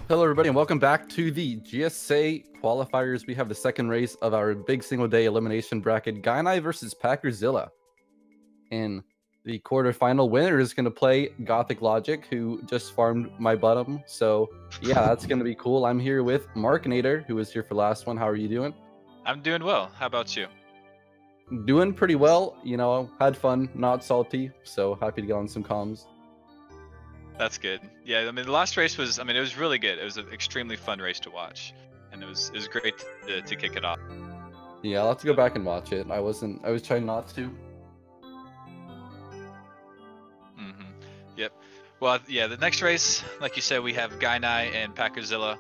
Hello everybody and welcome back to the GSA Qualifiers. We have the second race of our big single day elimination bracket, Gainai versus packerzilla. In the quarterfinal, winner is going to play Gothic Logic, who just farmed my bottom. So yeah, that's going to be cool. I'm here with Markinator, who was here for last one. How are you doing? I'm doing well. How about you? Doing pretty well. You know, had fun, not salty. So happy to get on some comms. That's good. Yeah, I mean the last race was, it was really good. It was an extremely fun race to watch, and it was great to kick it off. Yeah, I'll have to go back and watch it. I was trying not to. Yep. Well, yeah, the next race, like you said, we have Gainai and packerzilla.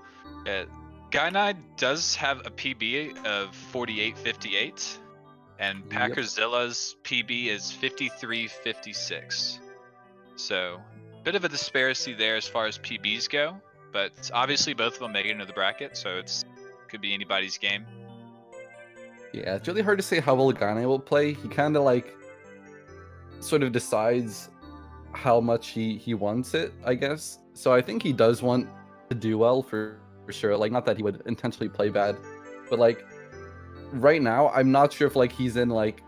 Gainai does have a PB of 48.58, and packerzilla's PB is 53.56. So bit of a disparity there as far as PBs go, but obviously both of them make it into the bracket, so could be anybody's game. Yeah, it's really hard to say how well Gainai will play. He kind of like sort of decides how much he wants it, I guess. So I think he does want to do well for sure. Like, not that he would intentionally play bad, but like right now, I'm not sure if like he's in like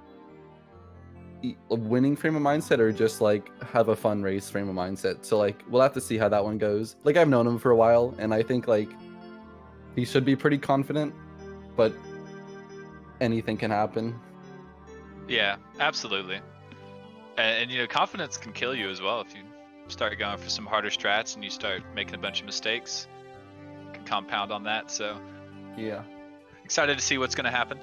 a winning frame of mindset or just like have a fun race frame of mindset. So like we'll have to see how that one goes. Like, I've known him for a while and I think like he should be pretty confident, but anything can happen. Yeah, absolutely. And you know, confidence can kill you as well if you start going for some harder strats and you start making a bunch of mistakes. It can compound on that. So yeah, excited to see what's going to happen.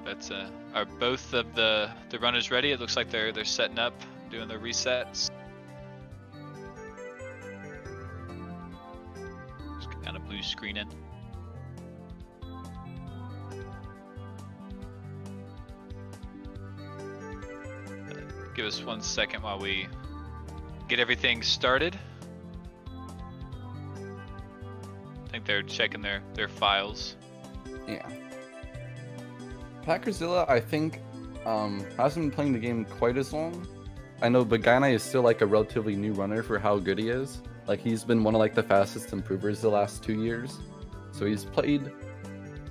But are both of the runners ready? It looks like they're setting up, doing their resets. Just kind of blue screening. Give us 1 second while we get everything started. I think they're checking their files. Yeah. packerzilla, I think, hasn't been playing the game quite as long. I know, but Gainai is still like a relatively new runner for how good he is. Like, he's been one of like the fastest improvers the last 2 years. So he's played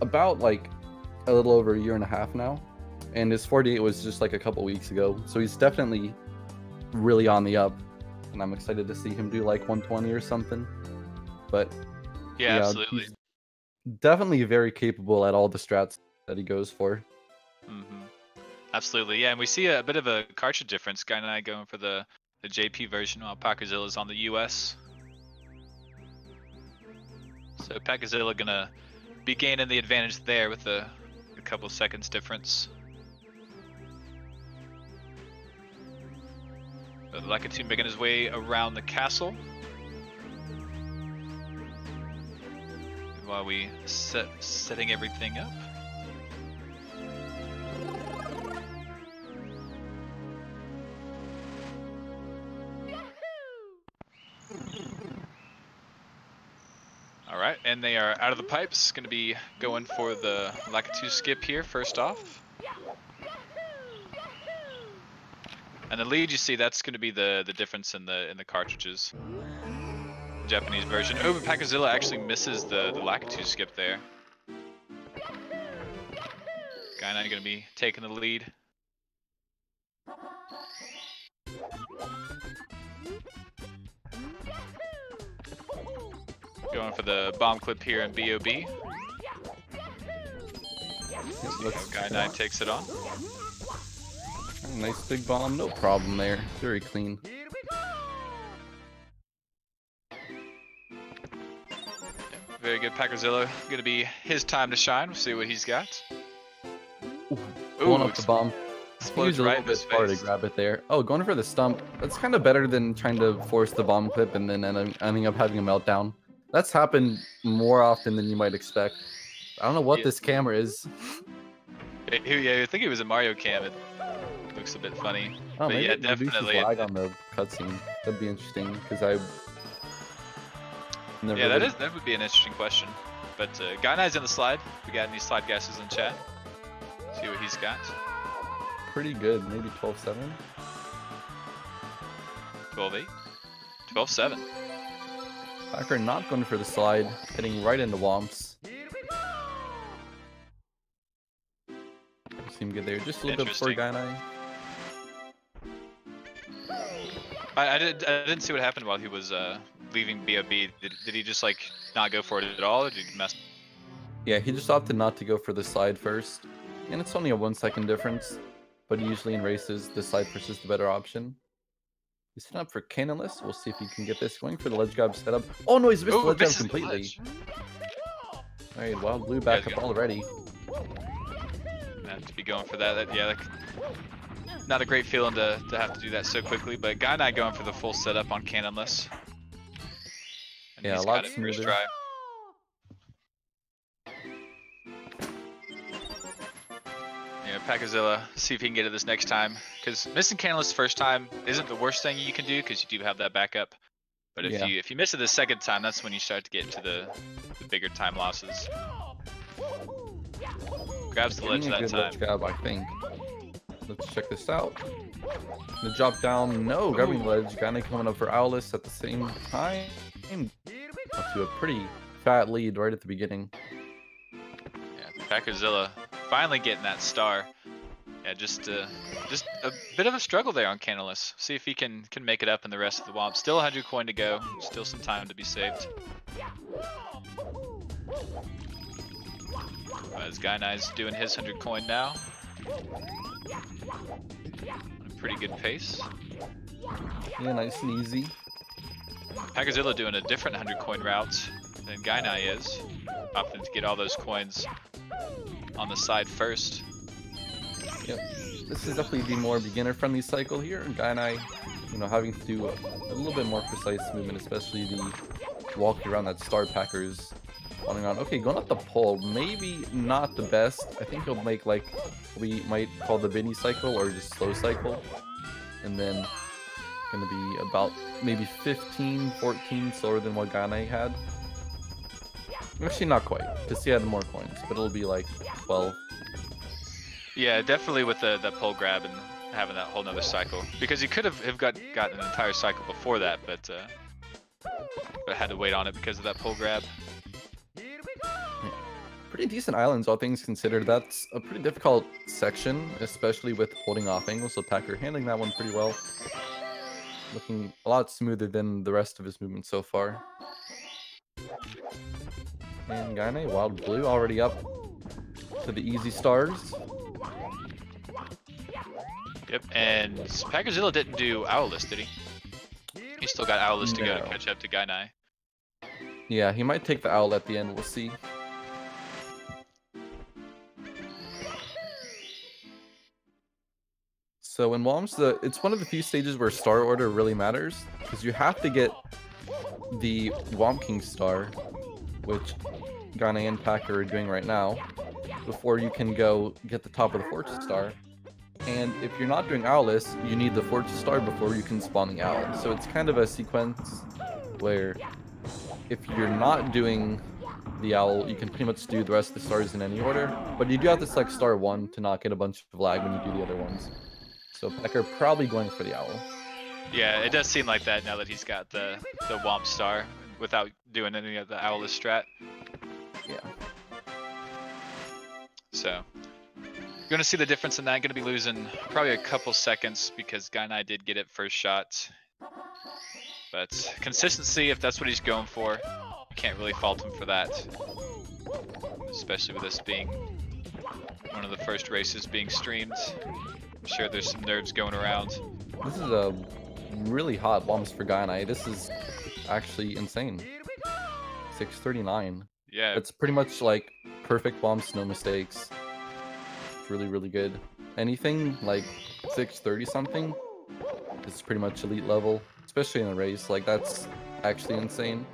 about like a little over a year and a half now. And his 48 was just like a couple weeks ago. So he's definitely really on the up. And I'm excited to see him do like 120 or something. But yeah, absolutely. He's definitely very capable at all the strats that he goes for. Absolutely, yeah, and we see a bit of a cartridge difference. Gainai going for the JP version while packerzilla's on the US. So packerzilla gonna be gaining the advantage there with a couple seconds difference. But Lakitu making his way around the castle. While we setting everything up. All right, and they are out of the pipes. Going to be going for the Lakitu skip here first off. And the lead, you see, that's going to be the difference in the cartridges. Japanese version. Oh, but packerzilla actually misses the Lakitu skip there. Gainai going to be taking the lead. Going for the bomb clip here in BOB. Gainai takes it on. Nice big bomb, no problem there. Very clean. Very good. Packerzilla going to be his time to shine. We'll see what he's got. Going up the bomb. Explodes right in his face. Hard to grab it there. Oh, going for the stump. That's kind of better than trying to force the bomb clip and then ending up having a meltdown. That's happened more often than you might expect. I don't know what this camera is. Yeah, I think it was a Mario cam. It looks a bit funny. Oh, but maybe yeah, it definitely. Lag on the cutscene. That'd be interesting because that would be an interesting question. But Gainai's in the slide. If we got any slide guesses in chat, see what he's got. Pretty good, maybe 12-7. 12-8. 12-7. Packer not going for the slide, hitting right into Womps. Seem good there, just a little bit before Gainai. I didn't see what happened while he was leaving BOB. Did he just like not go for it at all, or did he mess? Yeah, he just opted not to go for the slide first, and it's only a 1 second difference. But usually in races, the slide first is the better option. He's setting up for Cannonless. We'll see if he can get this going for the ledge grab setup. Oh no, he's missed the ledge grab completely. Alright, Wild Blue back up already. Have to be going for that. Yeah, like, not a great feeling to have to do that so quickly, but Gainai going for the full setup on Cannonless. And yeah, he's a lot got it smoother. First try. Yeah, packerzilla, see if he can get it this next time. Because missing Cannonless first time isn't the worst thing you can do, because you do have that backup. But if you miss it the second time, that's when you start to get into the bigger time losses. Grabs the ledge that time. Ledge grab, I think. Let's check this out. The drop down, no, grabbing the ledge. Gainai coming up for Owless at the same time. Up to a pretty fat lead right at the beginning. Yeah, packerzilla finally getting that star. Yeah, just a bit of a struggle there on Cannonless. See if he can make it up in the rest of the Womp. Still 100 coin to go. Still some time to be saved. As Gainai's doing his 100 coin now. On a pretty good pace. Yeah, nice and easy. packerzilla doing a different 100 coin route than Gainai is. Opting to get all those coins on the side first. Yep. This is definitely the more beginner-friendly cycle here. And Gainai, having to do a little bit more precise movement, especially the walking around that star Packers. On. Okay, going up the pole, maybe not the best. I think he'll make like we might call the Vinny cycle or just slow cycle. And then gonna be about maybe 15, 14 slower than what Gainai had. Actually not quite, because he had more coins, but it'll be like 12. Yeah, definitely with that pole grab and having that whole nother cycle. Because he could have gotten an entire cycle before that, but had to wait on it because of that pole grab. Pretty decent islands, all things considered. That's a pretty difficult section, especially with holding off angles. So Packer handling that one pretty well. Looking a lot smoother than the rest of his movement so far. And Gainai, Wild Blue, already up to the easy stars. Yep, and packerzilla didn't do Owless, did he? He still got Owless to go to catch up to Gainai. Yeah, he might take the owl at the end, we'll see. So in Womps, it's one of the few stages where star order really matters, because you have to get the Womp King star, which Gainai and Packer are doing right now, before you can go get the top of the Fortress star. And if you're not doing Owless, you need the Fortress star before you can spawn the owl. So it's kind of a sequence where if you're not doing the owl, you can pretty much do the rest of the stars in any order, but you do have to select star 1 to not get a bunch of lag when you do the other ones. So Packer probably going for the owl. Yeah, it does seem like that now that he's got the Womp star without doing any of the Owless strat. Yeah. So, you're going to see the difference in that. Going to be losing probably a couple seconds because Gainai did get it first shot. But consistency, if that's what he's going for, you can't really fault him for that. Especially with this being one of the first races being streamed. I'm sure there's some nerds going around. This is a really hot Womps for Gainai. This is actually insane. 639. Yeah. It's pretty much like perfect Womps, no mistakes. It's really, really good. Anything like 630 something is pretty much elite level, especially in a race. Like, that's actually insane.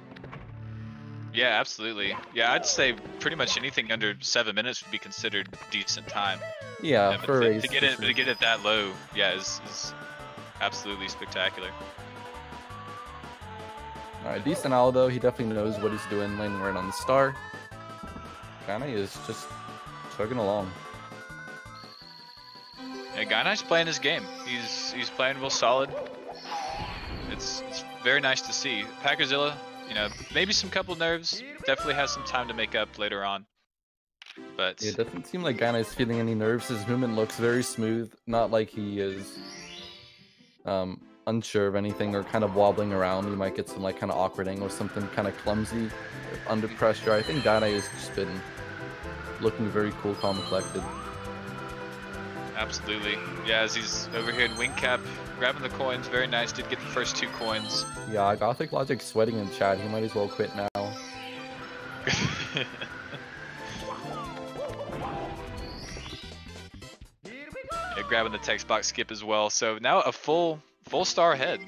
Yeah, absolutely. Yeah, I'd say pretty much anything under 7 minutes would be considered decent time. Yeah, for a race. To get it that low, yeah, is absolutely spectacular. Alright, decent owl though. He definitely knows what he's doing, landing right on the star. Gainai is just chugging along. Yeah, Gainai's playing his game. He's playing real solid. It's very nice to see. Packerzilla, you know, maybe some couple nerves. Definitely has some time to make up later on. But it doesn't seem like Gainai's feeling any nerves. His movement looks very smooth, not like he is unsure of anything or kind of wobbling around. You might get some like kind of awkward angle or something kind of clumsy under pressure. I think Gainai has just been looking very cool, calm, and collected. Absolutely. Yeah, as he's over here in wing cap, grabbing the coins. Very nice. Did get the first 2 coins. Yeah, Gothic Logic sweating in chat. He might as well quit now. Yeah, grabbing the text box skip as well. So now a full star ahead.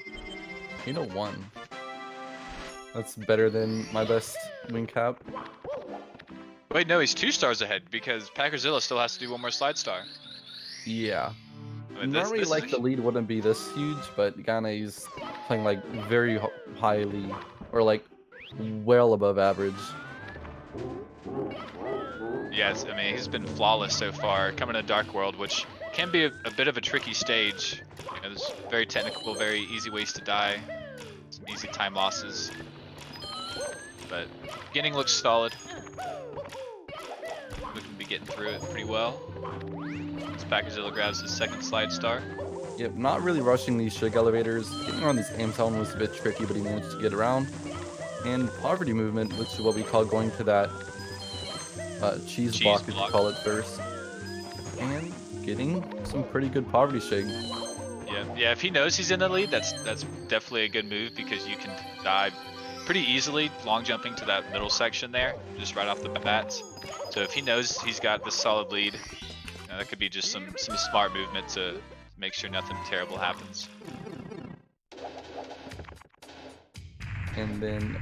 1. That's better than my best wing cap. Wait, no, he's 2 stars ahead because Packerzilla still has to do 1 more slide star. Yeah. I mean, Normally, like, the lead wouldn't be this huge, but Gainai's playing, like, very highly, or, like, well above average. Yes, I mean, he's been flawless so far, coming to Dark World, which can be a bit of a tricky stage. You know, there's very technical, very easy ways to die, some easy time losses. But beginning looks solid. Looking to be getting through it pretty well. As Packerzilla grabs his 2nd slide star. Yep, not really rushing these shig elevators. Getting around these Amtown was a bit tricky, but he managed to get around. And poverty movement, which is what we call going to that cheese block, as you call it first. And getting some pretty good poverty shig. Yeah, if he knows he's in the lead, that's definitely a good move because you can dive pretty easily long jumping to that middle section there, just right off the bat. So if he knows he's got this solid lead, that could be just some smart movement to make sure nothing terrible happens. And then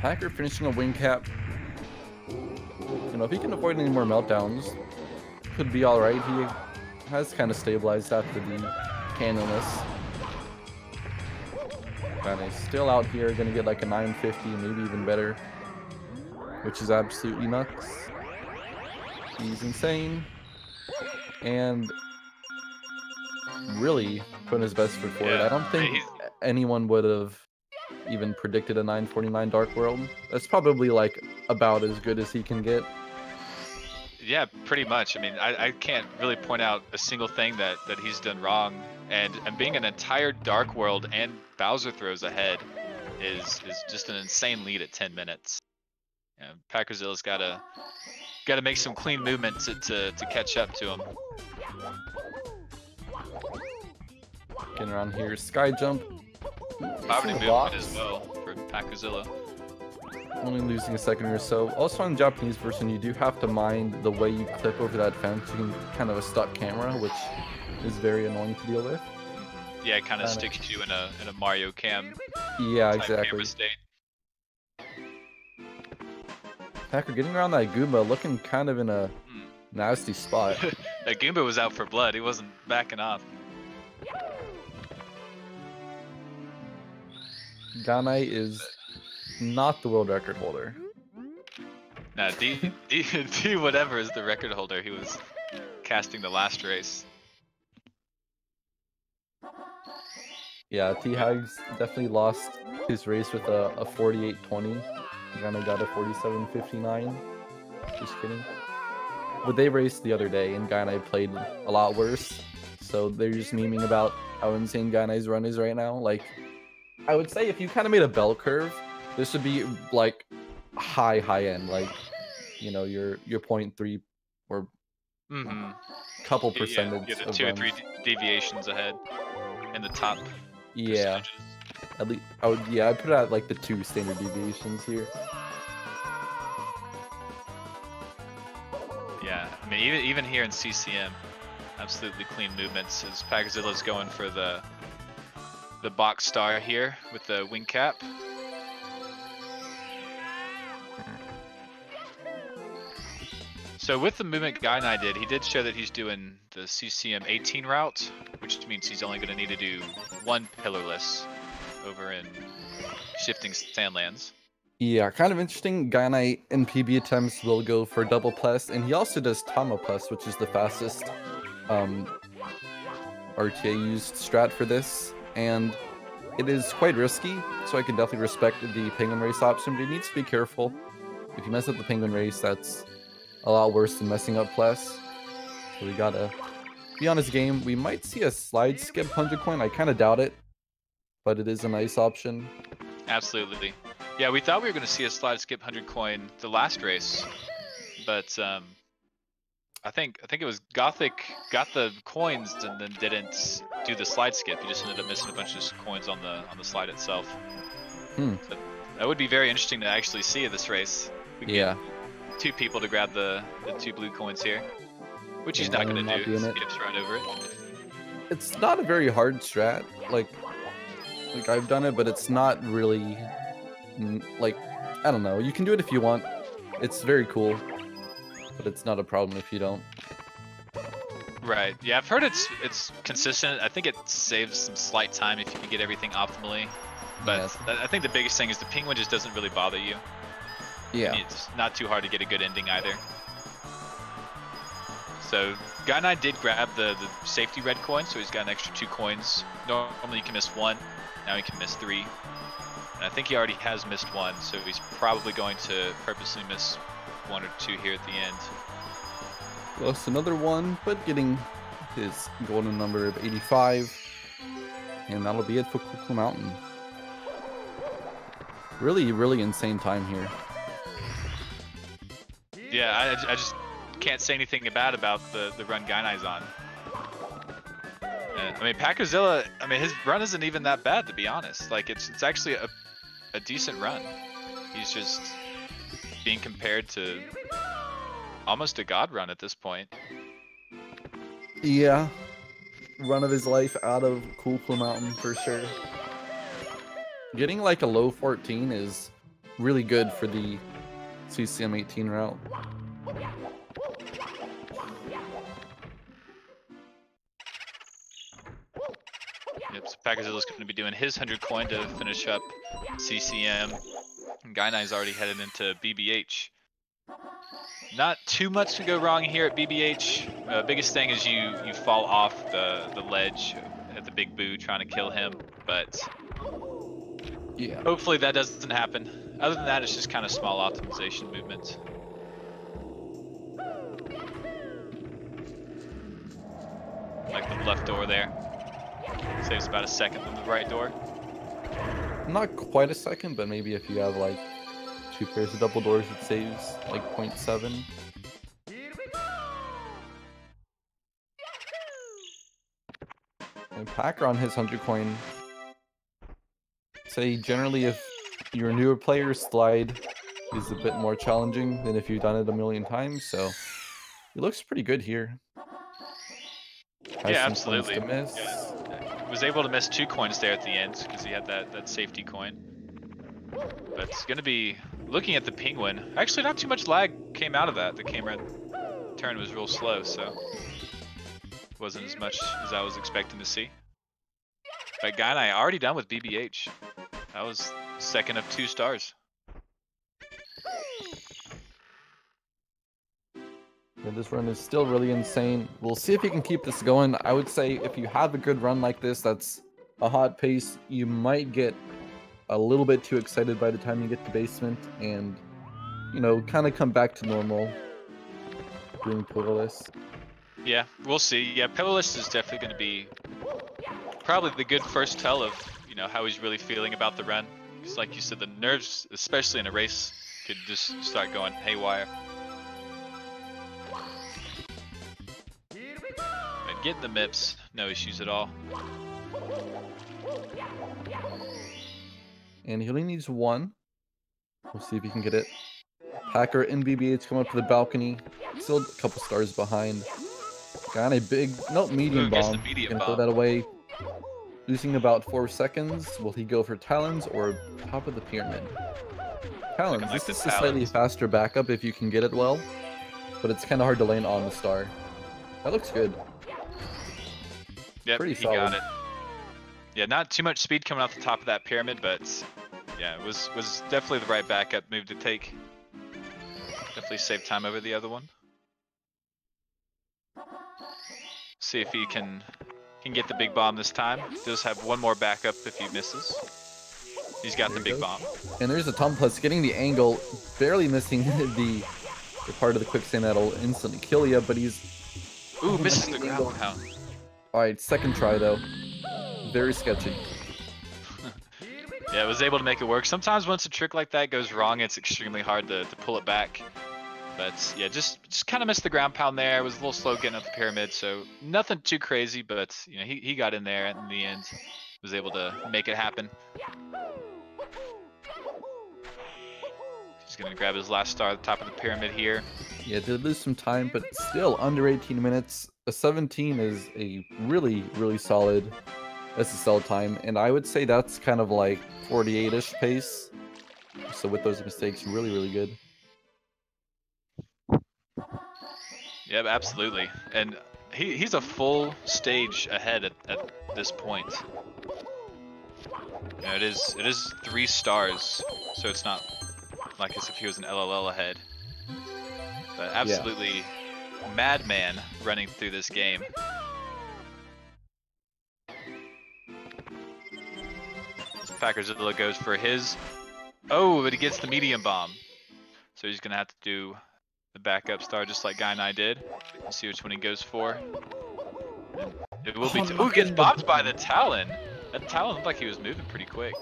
Packer finishing a wing cap. You know, if he can avoid any more meltdowns, could be alright. He has kind of stabilized after the cannonless. Gainai's still out here, gonna get like a 950, maybe even better, which is absolutely nuts. He's insane. And really putting his best foot forward. I don't think anyone would have even predicted a 949 Dark World. That's probably like about as good as he can get. Yeah, pretty much. I mean, I can't really point out a single thing that he's done wrong. And being an entire Dark World and Bowser throws ahead is just an insane lead at 10 minutes. You know, Packerzilla's gotta make some clean movements to catch up to him. Getting around here, sky jump. Poverty movement as well for Packerzilla. Only losing a second or so. Also on the Japanese version, you do have to mind the way you clip over that fence. You can kind of a stuck camera, which is very annoying to deal with. Yeah, it kind of sticks you in a Mario Cam. Yeah, exactly. Camera state. Packer getting around that Goomba, looking kind of in a nasty spot. That Goomba was out for blood. He wasn't backing off. Gainai is not the world record holder. Nah, D whatever is the record holder. He was casting the last race. Yeah, T-Hags definitely lost his race with a 48-20. Gainai got a 47-59. Just kidding. But they raced the other day, and Gainai played a lot worse. So they're just memeing about how insane Gainai's run is right now. Like, I would say if you kind of made a bell curve, this would be like high end, like, you know, your 0.3 or couple percentage. Yeah, the 2 or 3 deviations ahead in the top. Yeah, at least I'd put it at like the 2 standard deviations here. Yeah, I mean even here in CCM, absolutely clean movements as Packerzilla's going for the box star here with the wing cap. So with the movement Gainai did, he did show that he's doing the CCM 18 route, which means he's only going to need to do 1 pillarless over in Shifting Sandlands. Yeah, kind of interesting. Gainai in PB attempts will go for double plus, and he also does Tama plus, which is the fastest RTA used strat for this. And it is quite risky, so I can definitely respect the penguin race option, but he needs to be careful. If you mess up the penguin race, that's a lot worse than messing up Pless. So we gotta be on his game. We might see a slide skip 100 coin. I kind of doubt it, but it is a nice option. Absolutely. Yeah, we thought we were going to see a slide skip 100 coin the last race, but I think it was Gothic got the coins and then didn't do the slide skip. He just ended up missing a bunch of coins on the slide itself. So that would be very interesting to actually see in this race. We get 2 people to grab the 2 blue coins here, which he's not going to do. He skips right over it. It's not a very hard strat. Like I've done it, but it's not really like, I don't know. You can do it if you want. It's very cool, but it's not a problem if you don't. Right. Yeah, I've heard it's consistent. I think it saves some slight time if you can get everything optimally. But I think the biggest thing is the penguin just doesn't really bother you. Yeah. And it's not too hard to get a good ending either. So Gainai did grab the safety red coin, so he's got an extra 2 coins. Normally you can miss 1, now he can miss 3. And I think he already has missed 1, so he's probably going to purposely miss 1 or 2 here at the end. Lost another 1, but getting his golden number of 85. And that'll be it for Cool Mountain. Really, really insane time here. Yeah, I just can't say anything bad about the run Gainai's on. I mean, packerzilla, I mean, his run isn't even that bad, to be honest. Like, it's actually a decent run. He's just being compared to almost a god run at this point. Yeah. Run of his life out of Cool Mountain for sure. Getting like a low 14 is really good for the CCM 18 route. Yep, so packerzilla's going to be doing his 100 coin to finish up CCM. And Gainai's already headed into BBH. Not too much to go wrong here at BBH. Biggest thing is you fall off the ledge at the big boo trying to kill him, but yeah, hopefully that doesn't happen. Other than that, it's just kind of small optimization movements. Like the left door there. Saves about a second than the right door. not quite a second, but maybe if you have like 2 pairs of double doors, it saves like 0.7. And Packer on his 100 coin. Say generally if you're a newer player, slide is a bit more challenging than if you've done it a million times, so it looks pretty good here. Has yeah, some absolutely. coins to miss. Yeah. Was able to miss 2 coins there at the end because he had that safety coin. But it's going to be looking at the penguin. Actually, not too much lag came out of that. The camera turn was real slow, so wasn't as much as I was expecting to see. But Gainai already done with BBH. That was second of 2 stars. Yeah, this run is still really insane. We'll see if you can keep this going. I would say if you have a good run like this, that's a hot pace, you might get a little bit too excited by the time you get to basement and, you know, kind of come back to normal doing pillarless. Yeah, we'll see. Yeah, pillarless is definitely going to be probably the good first tell of, you know, how he's really feeling about the run. Because like you said, the nerves, especially in a race, could just start going haywire. But getting the MIPS, no issues at all. And he only needs 1. We'll see if he can get it. Packer and BBH come up to the balcony. Still a couple stars behind. Got a big, medium bomb. Gonna throw that away. Losing about 4 seconds. Will he go for Talons or top of the pyramid? Talons. This is a slightly faster backup if you can get it well. But it's kind of hard to land on the star. That looks good. Yep, pretty he solid. got it. Yeah, not too much speed coming off the top of that pyramid, but yeah, it was definitely the right backup move to take. Definitely saved time over the other one. See if he can can get the big bomb this time. Does have one more backup if he misses. He's got the big bomb. And there's a Tom Plus getting the angle, barely missing the part of the quicksand that'll instantly kill you, but he's... Ooh, misses the ground pound. Alright, second try though. Very sketchy. Yeah, was able to make it work. Sometimes once a trick like that goes wrong, it's extremely hard to pull it back. But yeah, just kind of missed the ground pound there. It was a little slow getting up the pyramid, so nothing too crazy, but you know, he got in there in the end. Was able to make it happen. He's gonna grab his last star at the top of the pyramid here. Yeah, did lose some time, but still under 18 minutes. A 17 is a really, really solid SSL time, and I would say that's kind of like 48-ish pace. So with those mistakes, really, really good. Yep, absolutely. And he's a full stage ahead at this point. You know, it is 3 stars, so it's not like as if he was an LLL ahead. But absolutely madman running through this game. packerzilla goes for his. Oh, but he gets the medium bomb. So he's going to have to do the backup star just like Gainai did. Let's see which one he goes for. And it will be... Ooh, gets bopped by the Talon. That Talon looked like he was moving pretty quick.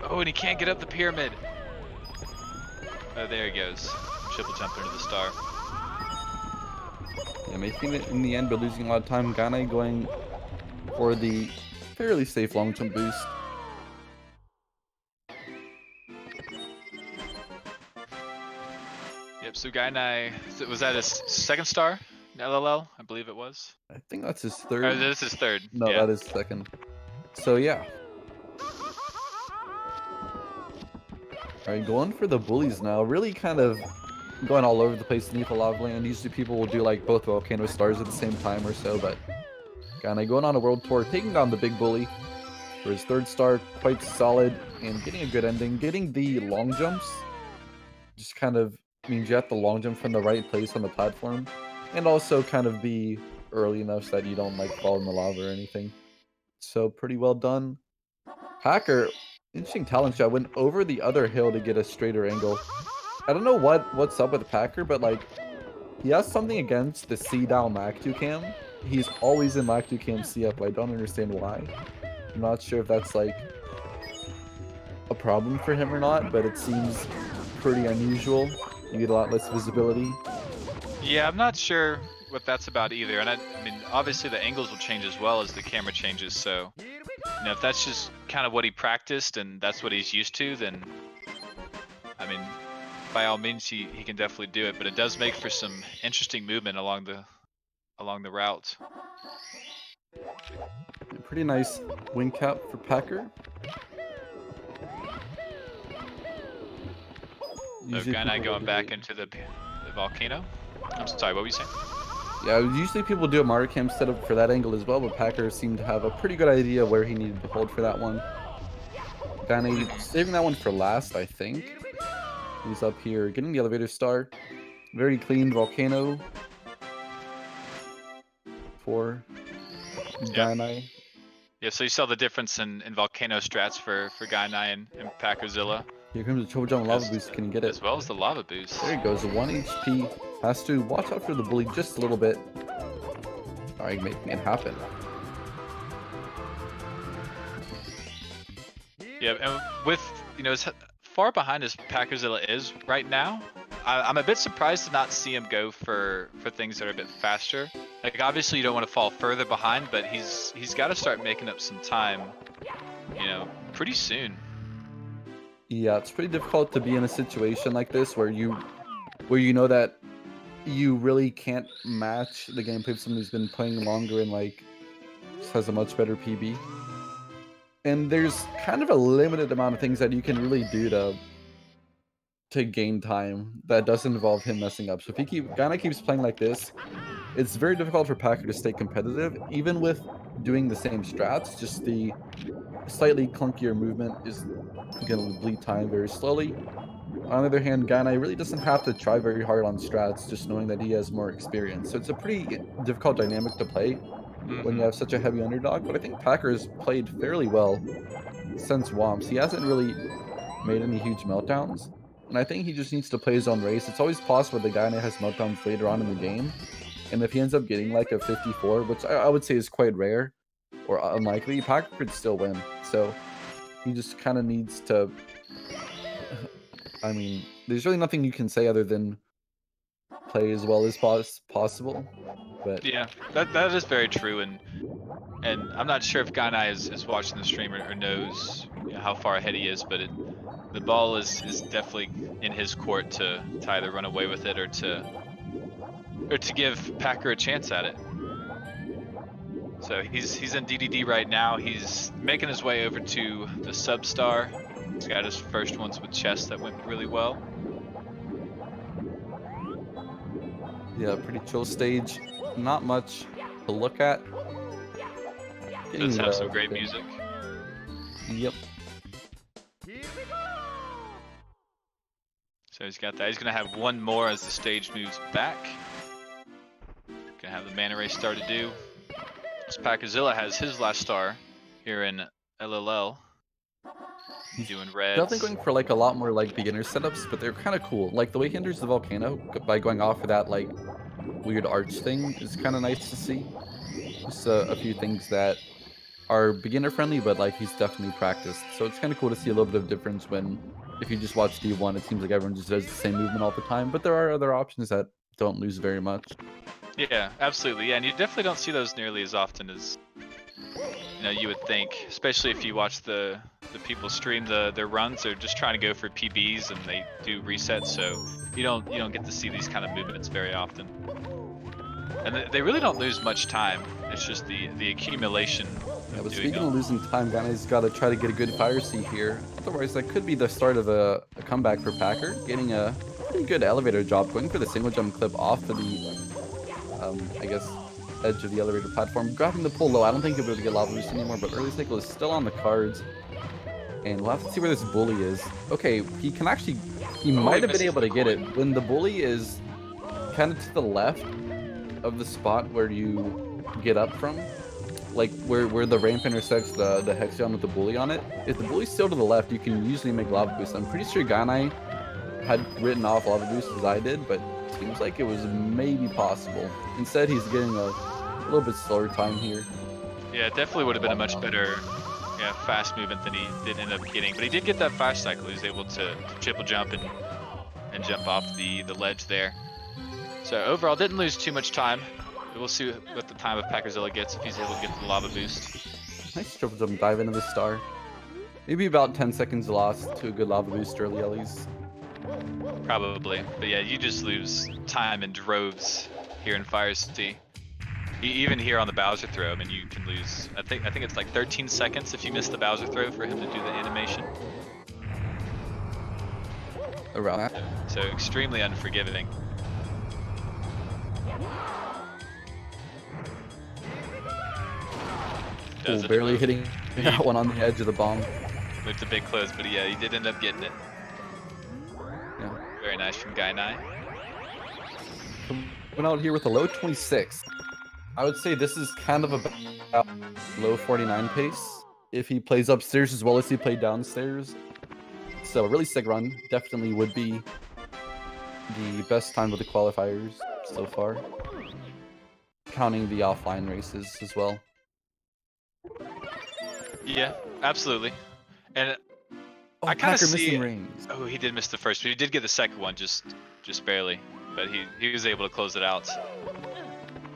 Oh, and he can't get up the pyramid. Oh, there he goes. Triple jump into the star. Yeah, making it in the end, but losing a lot of time. Gainai going for the fairly safe long jump boost. Yep, so Gainai, was that his second star in LLL? I believe it was. I think that's his third. Oh, this is third. No, yeah. that is second. So yeah. Alright, going for the bullies now. Really kind of going all over the place beneath the lava land. Usually people will do like both volcano stars at the same time or so, but Gainai going on a world tour, taking down the big bully for his third star, quite solid, and getting a good ending. Getting the long jumps just kind of means you have to long jump from the right place on the platform, and also kind of be early enough so that you don't like fall in the lava or anything. So pretty well done. Packer, interesting talent shot, went over the other hill to get a straighter angle. I don't know what's up with Packer, but like he has something against the C down Mac 2 cam. He's always in Mac 2 cam C up. I don't understand why. I'm not sure if that's like a problem for him or not, but it seems pretty unusual. You get a lot less visibility. Yeah, I'm not sure what that's about either. And I mean, obviously the angles will change as well as the camera changes. So, you know, if that's just kind of what he practiced and that's what he's used to, then, I mean, by all means, he can definitely do it. But it does make for some interesting movement along the route. Pretty nice wing cap for Packer. Gainai going back into the volcano. I'm sorry, what were you saying? Yeah, usually people do a Mario Cam setup for that angle as well, but Packer seemed to have a pretty good idea where he needed to hold for that one. Gainai saving that one for last, I think. He's up here getting the elevator star. Very clean volcano for Gainai. Yeah, so you saw the difference in volcano strats for Gainai and packerzilla. Here comes the triple jump lava boost. Can he get it? As well as the lava boost. There he goes. The 1 HP. Has to watch out for the bully just a little bit. Alright, making it happen. Yeah, and with, you know, as far behind as packerzilla is right now, I'm a bit surprised to not see him go for things that are a bit faster. Like, obviously you don't want to fall further behind, but he's got to start making up some time, you know, pretty soon. Yeah, it's pretty difficult to be in a situation like this where you know that you really can't match the gameplay of someone who's been playing longer and like just has a much better PB. And there's kind of a limited amount of things that you can really do to gain time that doesn't involve him messing up. So if Gainai keeps playing like this, it's very difficult for Packer to stay competitive, even with doing the same strats. Just the slightly clunkier movement is going to bleed time very slowly. On the other hand, Gainai really doesn't have to try very hard on strats, just knowing that he has more experience. So it's a pretty difficult dynamic to play when you have such a heavy underdog. But I think Packer's played fairly well since Womps. He hasn't really made any huge meltdowns. And I think he just needs to play his own race. It's always possible that Gainai has meltdowns later on in the game. And if he ends up getting like a 54, which I would say is quite rare or unlikely, Packer could still win. So he just kind of needs to... I mean, there's really nothing you can say other than play as well as possible. But yeah, that is very true, and I'm not sure if Gainai is watching the stream or knows, you know, how far ahead he is, but the ball is definitely in his court to either run away with it or to give Packer a chance at it. So he's in DDD right now. He's making his way over to the Substar. He's got his first ones with chess that went really well. Yeah, pretty chill stage. Not much to look at. Does have some great music. Yep. So he's got that. He's gonna have one more as the stage moves back. Gonna have the mana race start to do. This packerzilla has his last star here in LLL. Doing red. Definitely going for like a lot more like beginner setups, but they're kind of cool. Like the way he enters the volcano by going off of that like weird arch thing is kind of nice to see. Just a few things that are beginner friendly, but like he's definitely practiced. So it's kind of cool to see a little bit of difference when, if you just watch D1, it seems like everyone just does the same movement all the time. But there are other options that don't lose very much. Yeah, absolutely. Yeah, and you definitely don't see those nearly as often as you would think, especially if you watch the people stream their runs. They're just trying to go for PBs and they do resets, so you don't get to see these kind of movements very often. And they really don't lose much time. It's just the accumulation. Yeah, but speaking of losing time, Gainai's got to try to get a good fire seat here. Otherwise, that could be the start of a comeback for Packer. Getting a pretty good elevator job, going for the single jump clip off of the, I guess, edge of the elevator platform. Grabbing the pull low. I don't think he'll be able to get lava boost anymore, but early cycle is still on the cards. And we'll have to see where this bully is. Okay, he can actually... He might have been able to get it. When the bully is kind of to the left of the spot where you get up from, like where the ramp intersects the hexagon with the bully on it, if the bully's still to the left, you can usually make lava boost. I'm pretty sure Gainai had written off lava boost as I did, but seems like it was maybe possible. Instead, he's getting a little bit slower time here. Yeah, it definitely would have been a much better fast movement than he did end up getting. But he did get that fast cycle. He was able to triple jump and jump off the ledge there. So overall, didn't lose too much time. We'll see what the time of packerzilla gets if he's able to get the lava boost. Nice triple jump dive into the star. Maybe about 10 seconds lost to a good lava boost early at least. Probably, but yeah, you just lose time in droves here in Fire City. Even here on the Bowser throw, I mean, you can lose. I think it's like 13 seconds if you miss the Bowser throw for him to do the animation. Around that. So extremely unforgiving. Barely hitting that one on the edge of the bomb. Moved a bit close, but yeah, he did end up getting it. Yeah. Very nice from Gainai. Went out here with a low 26. I would say this is kind of about low 49 pace if he plays upstairs as well as he played downstairs. So a really sick run. Definitely would be the best time with the qualifiers so far. Counting the offline races as well. Yeah, absolutely. And Oh, I kind of see missing rings. Oh, he did miss the first, but he did get the second one just barely. But he was able to close it out.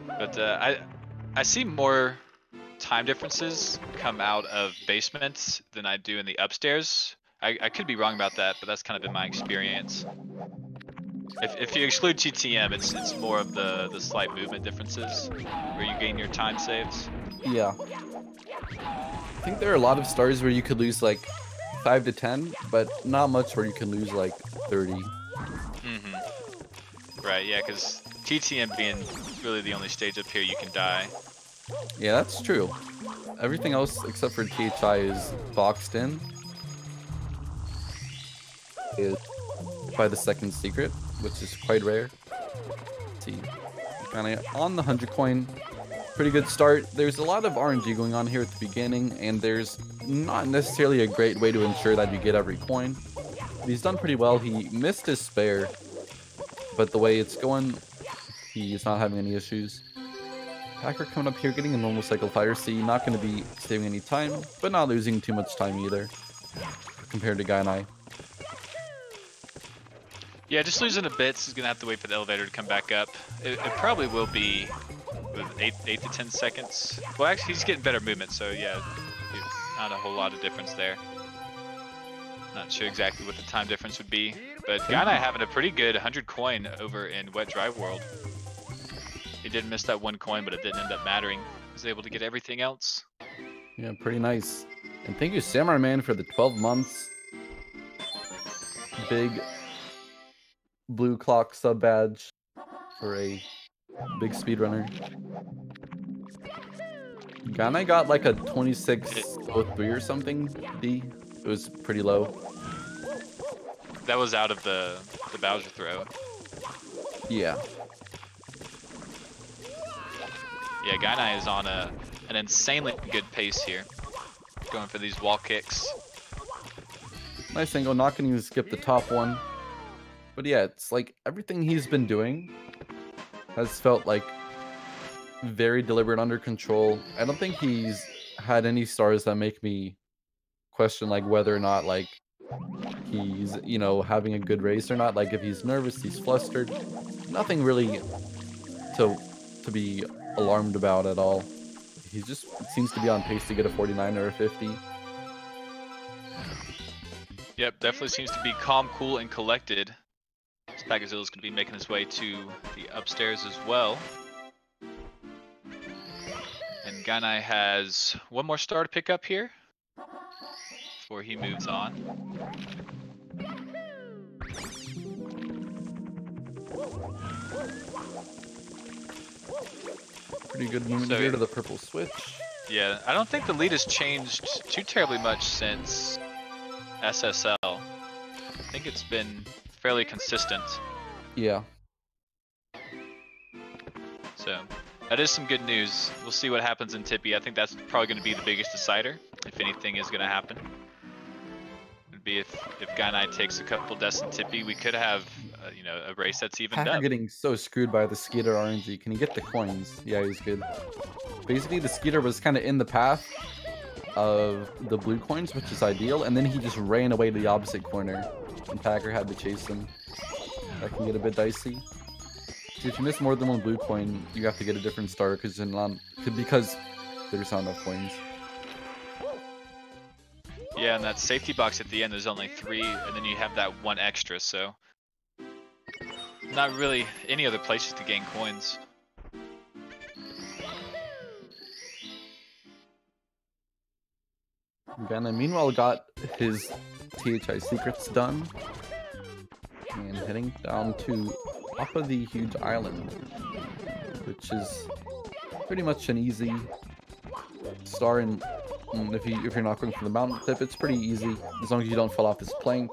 But I see more time differences come out of basements than I do in the upstairs. I could be wrong about that, but that's kind of been my experience. If you exclude TTM, it's more of the slight movement differences where you gain your time saves. Yeah. I think there are a lot of stars where you could lose like 5 to 10, but not much where you can lose like 30. Mm-hmm. Right, yeah, because TTM being really the only stage up here you can die. Yeah, that's true. Everything else except for THI is boxed in. by the second secret, which is quite rare. Let's see, kind of on the 100 coin. Pretty good start. There's a lot of RNG going on here at the beginning, and there's not necessarily a great way to ensure that you get every coin. But he's done pretty well. He missed his spare, but the way it's going, he's not having any issues. Packer coming up here, getting a normal cycle fire C, not going to be saving any time, but not losing too much time either, compared to Gainai. Yeah, just losing a bit, so he's going to have to wait for the elevator to come back up. It probably will be with 8 to 10 seconds. Well, actually, he's getting better movement, so yeah, not a whole lot of difference there. Not sure exactly what the time difference would be, but Gainai having a pretty good 100 coin over in Wet Drive World. He did miss that 1 coin, but it didn't end up mattering. He was able to get everything else. Yeah, pretty nice. And thank you, Samurai Man, for the 12 months. Big blue clock sub badge for a big speedrunner. Gainai got like a 2603 or something D. It was pretty low. That was out of the Bowser throw. Yeah. Yeah, Gainai is on an insanely good pace here. Going for these wall kicks. Nice angle, not going to skip the top one. But yeah, it's like everything he's been doing has felt like very deliberate, under control. I don't think he's had any stars that make me question like whether or not like he's, you know, having a good race or not. Like if he's nervous, he's flustered. Nothing really to be alarmed about at all. He just seems to be on pace to get a 49 or a 50. Yep, definitely seems to be calm, cool, and collected. Packerzilla is going to be making his way to the upstairs as well. And Gainai has one more star to pick up here before he moves on. Pretty good movement here to the purple switch. Yeah, I don't think the lead has changed too terribly much since SSL. I think it's been fairly consistent. Yeah. So that is some good news. We'll see what happens in Tippy. I think that's probably going to be the biggest decider, if anything is going to happen. Would be if Gainai takes a couple deaths in Tippy, we could have you know, a race that's evened Packer up. getting so screwed by the Skeeter RNG. Can he get the coins? Yeah, he's good. Basically, the Skeeter was kind of in the path of the blue coins, which is ideal, and then he just ran away to the opposite corner, and Packer had to chase him. That can get a bit dicey. So if you miss more than one blue coin, you have to get a different star because there's not enough coins. Yeah, and that safety box at the end, there's only 3, and then you have that 1 extra, so not really any other places to gain coins. Gainai meanwhile got his THI secrets done and heading down to top of the huge island, which is pretty much an easy star. And if you're not going for the mountain clip, it's pretty easy as long as you don't fall off this plank.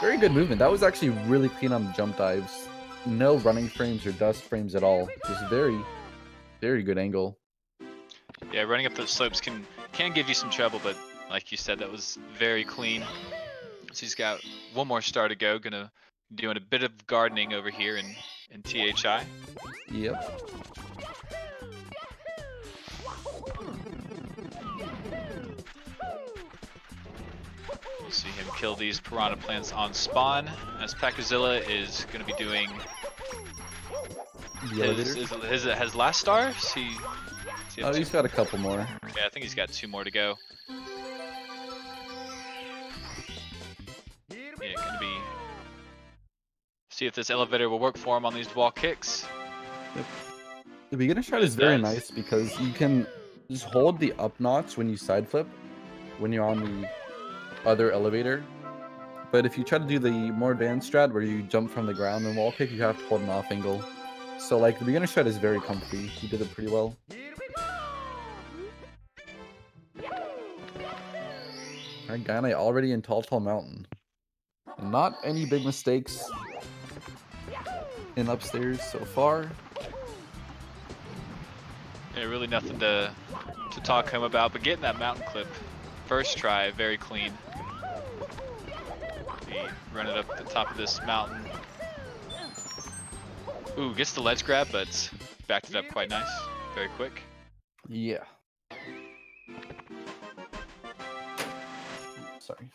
Very good movement. That was actually really clean on the jump dives. No running frames or dust frames at all. Just very, very good angle. Yeah, running up those slopes can give you some trouble, but like you said, that was very clean. So he's got one more star to go. Gonna doing a bit of gardening over here in THI. Yep. You see him kill these piranha plants on spawn, as Packerzilla is going to be doing his last star. Oh, he's got a couple more. Yeah, I think he's got 2 more to go. Yeah, going to be see if this elevator will work for him on these wall kicks. Yep. The beginner shot is very nice because you can just hold the up notch when you side flip when you're on the other elevator, but if you try to do the more advanced strat where you jump from the ground and wall kick, you have to hold an off angle. So like the beginner strat is very comfy. He did it pretty well. Alright, Gainai already in Tall Mountain. Not any big mistakes in upstairs so far. Yeah, really nothing to talk home about, but getting that mountain clip first try, very clean. He run it up the top of this mountain. Ooh, gets the ledge grab, but backed it up quite nice, very quick. Yeah. Sorry.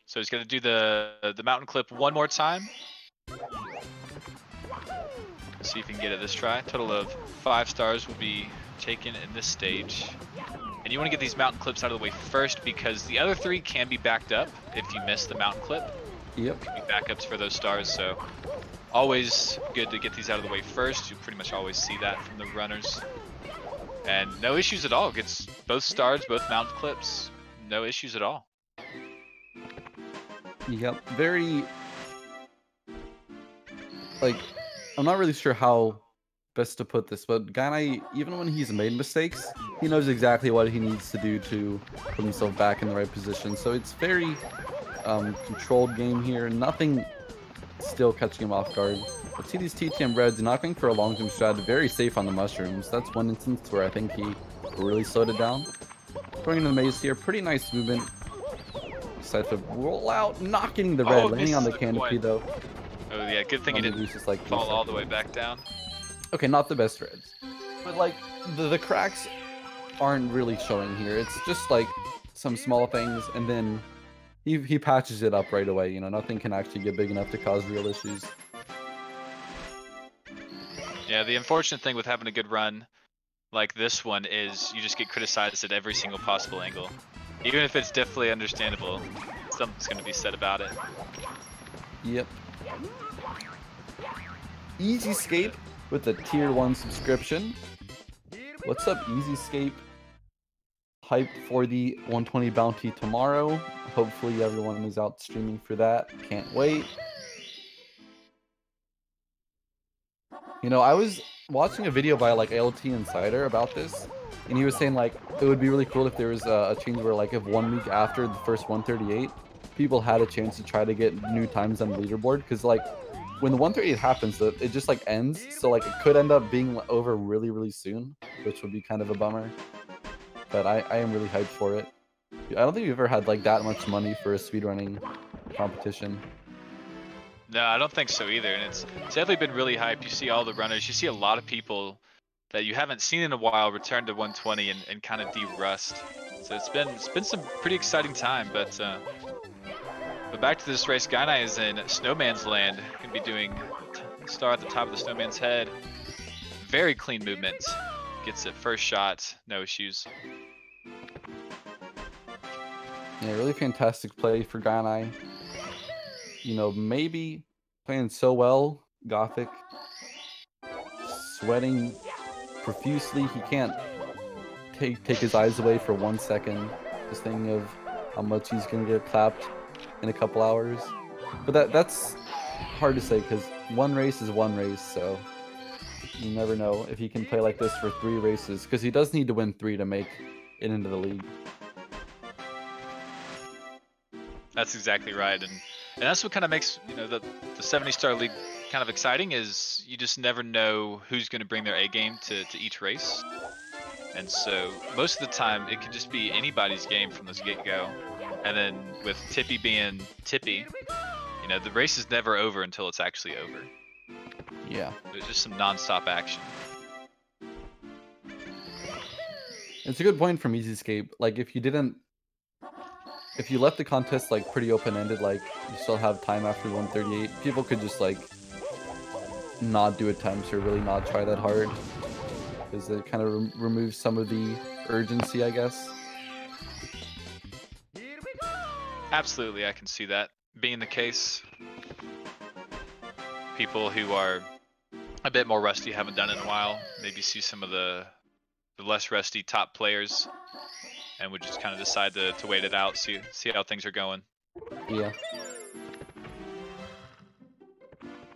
So he's gonna do the mountain clip one more time. See if he can get it this try. Total of 5 stars will be taken in this stage. And you want to get these mountain clips out of the way first because the other 3 can be backed up if you miss the mountain clip. Yep. Can be backups for those stars, so always good to get these out of the way first. You pretty much always see that from the runners. And no issues at all. Gets both stars, both mountain clips. No issues at all. Yep. Very, like, I'm not really sure how best to put this, but Gainai, even when he's made mistakes, he knows exactly what he needs to do to put himself back in the right position. So it's very controlled game here. Nothing still catching him off guard. Let's see these TTM Reds knocking for a long-term strat. Very safe on the mushrooms. That's one instance where I think he really slowed it down. Going into the maze here. Pretty nice movement. Side flip roll out, not getting the red, landing on the canopy though. Oh yeah, good thing he didn't just, like, fall all the way back down. Okay, not the best reds, but like the cracks aren't really showing here. It's just like some small things, and then he patches it up right away. You know, nothing can actually get big enough to cause real issues. Yeah, the unfortunate thing with having a good run like this one is you just get criticized at every single possible angle. Even if it's definitely understandable, something's going to be said about it. Yep. Easy Escape with a tier 1 subscription. What's up, Easy Escape? Hyped for the 120 bounty tomorrow. Hopefully everyone is out streaming for that. Can't wait. You know, I was watching a video by like ALT Insider about this, and he was saying like it would be really cool if there was a change where like if 1 week after the first 138, people had a chance to try to get new times on the leaderboard, because like when the 138 happens, it just like ends, so like it could end up being over really soon, which would be kind of a bummer. But I am really hyped for it. I don't think we've ever had like that much money for a speedrunning competition. No, I don't think so either, and it's definitely been really hyped. You see all the runners, you see a lot of people that you haven't seen in a while return to 120 and kind of de-rust. So it's been some pretty exciting time, but back to this race. Gainai is in Snowman's Land, gonna be doing star at the top of the Snowman's head. Very clean movement, gets it first shot, no issues. Yeah, really fantastic play for Gainai. You know, maybe playing so well, Gothic sweating profusely. He can't take his eyes away for 1 second, just thinking of how much he's gonna get clapped in a couple hours. But that's hard to say, because one race is one race, so you never know if he can play like this for 3 races, because he does need to win 3 to make it into the league. That's exactly right, and that's what kind of makes, you know, the 70-star league kind of exciting, is you just never know who's going to bring their A game to each race. And so most of the time it can just be anybody's game from the get-go. And then with Tippy being Tippy, you know, the race is never over until it's actually over. Yeah. There's just some non-stop action. It's a good point from Easy Escape. Like, if you left the contest like pretty open-ended, like you still have time after the 138, people could just like not do attempts or really not try that hard, because it kind of removes some of the urgency, I guess. Absolutely, I can see that being the case. People who are a bit more rusty, haven't done it in a while, maybe see some of the less rusty top players and would just kind of decide to wait it out, see how things are going. Yeah.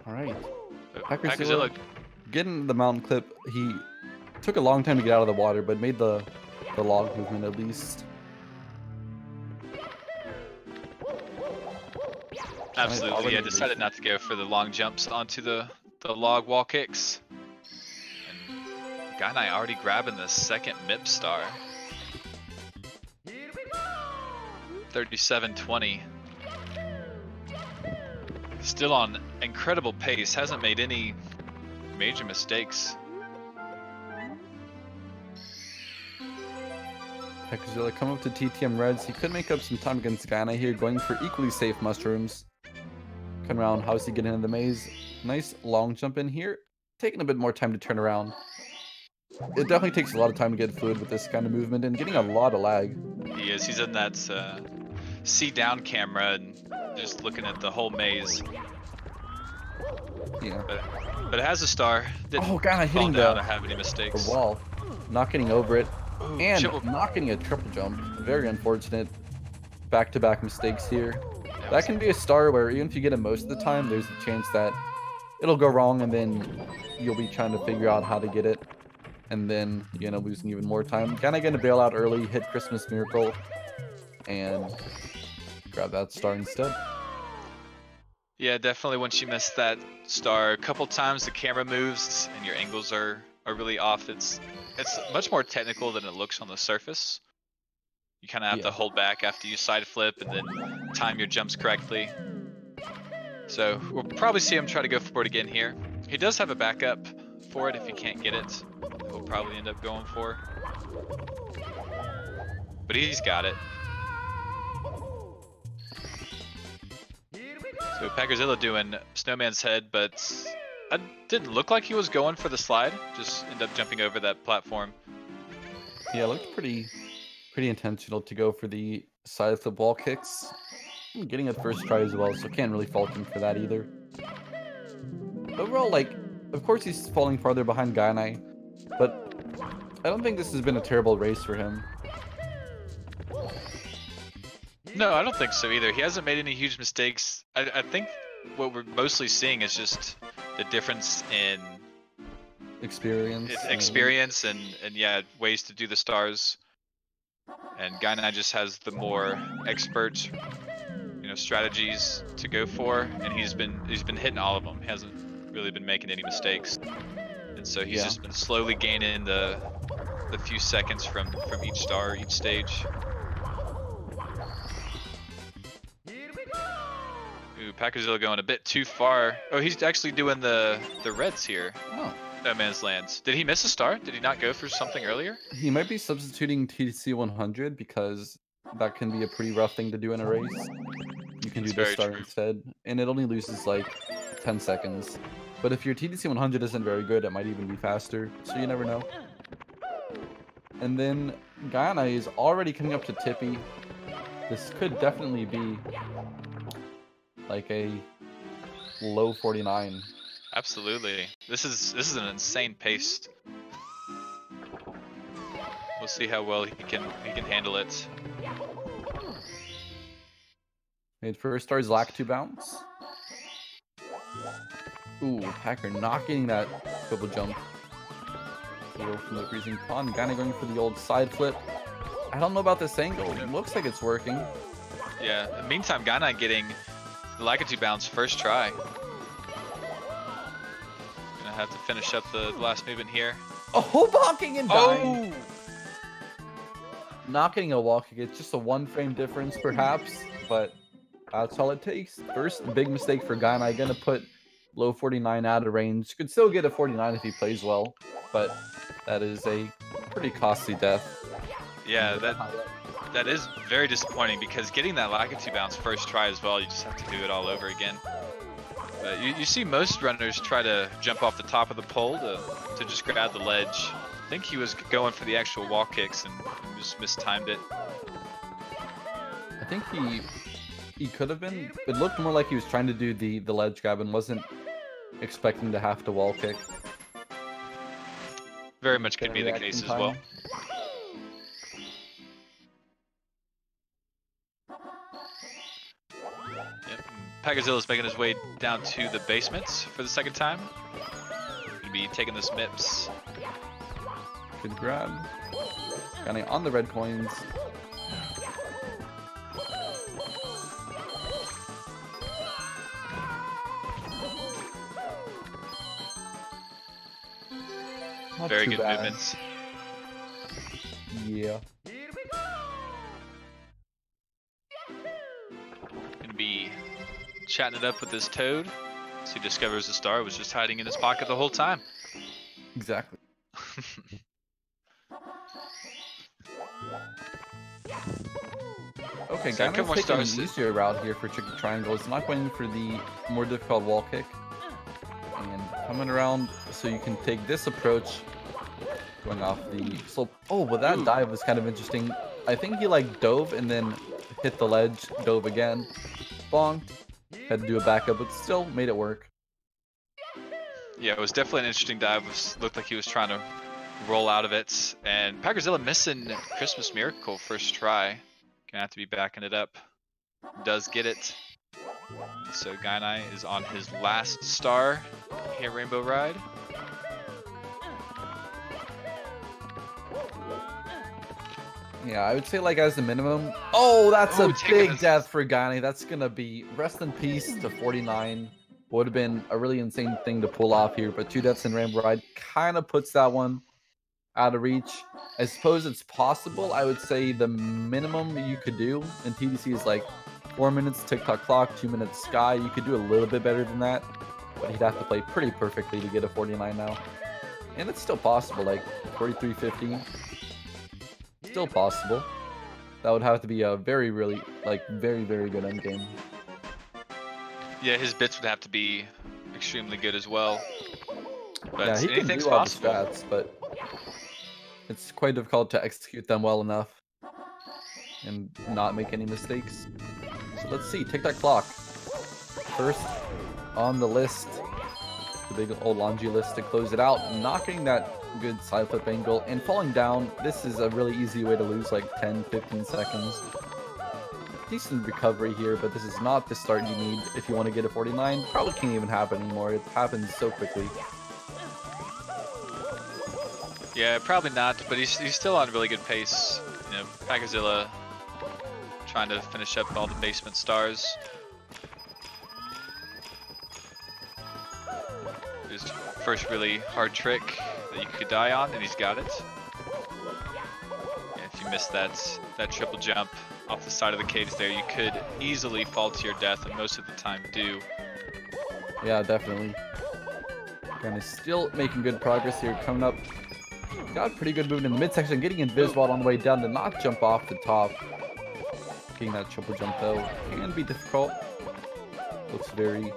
All right. Packerzilla getting the mountain clip. He took a long time to get out of the water, but made the log movement at least. Absolutely, I decided not to go for the long jumps onto the log wall kicks. And Gainai already grabbing the second MIP star. 37-20. Still on incredible pace, hasn't made any major mistakes. Packerzilla come up to TTM Reds. He could make up some time against Gainai here, going for equally safe mushrooms. Come around, how's he getting into the maze? Nice long jump in here. Taking a bit more time to turn around. It definitely takes a lot of time to get fluid with this kind of movement and getting a lot of lag. He is. He's in that see down camera and just looking at the whole maze. Yeah. But it has a star. Didn't Gainai hitting down or have any mistakes. The wall. Not getting over it. Ooh, and not getting a triple jump. Very unfortunate. Back-to-back mistakes here. That can be a star where even if you get it most of the time, there's a chance that it'll go wrong and then you'll be trying to figure out how to get it. And then you end up losing even more time. Gainai gonna bail out early, hit Christmas Miracle, and grab that star instead. Yeah, definitely once you miss that star a couple times, the camera moves and your angles are really off. It's much more technical than it looks on the surface. You kind of have to hold back after you side flip and then time your jumps correctly. So we'll probably see him try to go for it again here. He does have a backup for it if he can't get it. He'll probably end up going for. But he's got it. So Packerzilla doing Snowman's Head, but it didn't look like he was going for the slide. Just end up jumping over that platform. Yeah, it looked pretty intentional to go for the side flip wall kicks. Getting it first try as well, so can't really fault him for that either. Overall, like, of course he's falling farther behind Gainai, but I don't think this has been a terrible race for him. No, I don't think so either. He hasn't made any huge mistakes. I think what we're mostly seeing is just the difference in experience and yeah, ways to do the stars. And Gainai just has the more expert, strategies to go for, and he's been hitting all of them. He hasn't really been making any mistakes, and so he's just been slowly gaining the few seconds from each star, each stage. Ooh, Packerzilla going a bit too far. Oh, he's actually doing the reds here. Oh. No Man's Lands. Did he miss a star? Did he not go for something earlier? He might be substituting TDC 100 because that can be a pretty rough thing to do in a race. You can do the star instead, and it only loses like 10 seconds. But if your TDC 100 isn't very good, it might even be faster, so you never know. And then Gainai is already coming up to Tippy. This could definitely be like a low 49. Absolutely. This is an insane pace. We'll see how well he can handle it. Made first star's lack to bounce. Ooh, Packer not getting that triple jump. Go from the freezing pond. Gainai going for the old side flip. I don't know about this angle. It looks like it's working. Yeah. In the meantime, Gainai getting the Lakitu bounce first try. Gonna have to finish up the last movement here. Oh, bonking and dying. Not getting a wall kick. It's just a 1 frame difference, perhaps, but that's all it takes. First big mistake for Gainai. Gonna put low 49 out of range. Could still get a 49 if he plays well, but that is a pretty costly death. Yeah, that is very disappointing because getting that Lakitu bounce first try as well, you just have to do it all over again. But you see most runners try to jump off the top of the pole to just grab the ledge. I think he was going for the actual wall kicks and just mistimed it. I think he could have been. It looked more like he was trying to do the ledge grab and wasn't expecting to have to wall kick. Very much could be the case as well. Yep. Packerzilla's making his way down to the basements for the second time. Gonna be taking this MIPS. Good grab. Gainai on the red coins. Not Very too good bad. movements. Yeah. Gonna be chatting it up with this toad. So he discovers the star was just hiding in his pocket the whole time. Exactly. Okay, So a couple Gainai's more taking an stars. easier route here for tricky triangles. Not going for the more difficult wall kick. And coming around so you can take this approach. Going off the slope. Oh, but that dive was kind of interesting. I think he like dove and then hit the ledge, dove again, bonked, had to do a backup, but still made it work. Yeah, it was definitely an interesting dive. Looked like he was trying to roll out of it. And Packerzilla missing Christmas Miracle first try. Gonna have to be backing it up. Does get it. So Gainai is on his last star here at Rainbow Ride. Yeah, I would say like as a minimum. Oh, that's Oh, a big death for Gainai. That's gonna be rest in peace to 49. Would have been a really insane thing to pull off here, but 2 deaths in Rainbow Ride kind of puts that one out of reach. I suppose it's possible. I would say the minimum you could do in TDC is like 4 minutes TikTok clock, 2 minutes sky. You could do a little bit better than that, but he'd have to play pretty perfectly to get a 49 now. And it's still possible, like 43.50. Still possible. That would have to be a very good end game. Yeah, his bits would have to be extremely good as well. But yeah, he can anything's do all the possible. strats, but it's quite difficult to execute them well enough and not make any mistakes. So let's see, TikTok clock. First on the list, the big old laundry list to close it out, knocking that good side flip angle and falling down. This is a really easy way to lose like 10-15 seconds. Decent recovery here, but this is not the start you need if you want to get a 49. Probably can't even happen anymore. It happens so quickly. Yeah, probably not, but he's still on a really good pace. You know, Packerzilla trying to finish up all the basement stars. His first really hard trick that you could die on, and he's got it. And if you miss that triple jump off the side of the cage there, you could easily fall to your death, and most of the time do. Yeah, definitely. And is still making good progress here. Coming up, got pretty good movement in the midsection, getting invisible on the way down to not jump off the top. Getting that triple jump though can be difficult. Looks very,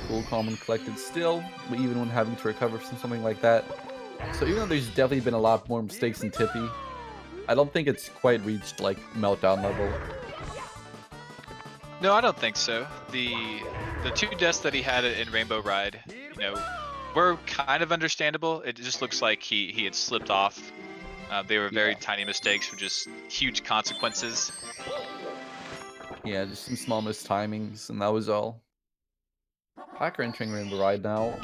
cool, calm, and collected still, but even when having to recover from something like that. So even though there's definitely been a lot more mistakes in Tippy, I don't think it's quite reached like meltdown level. No, I don't think so. The 2 deaths that he had in Rainbow Ride, were kind of understandable. It just looks like he had slipped off. They were very tiny mistakes with just huge consequences. Yeah, just some small mistimings, and that was all. Packer entering Rainbow Ride now.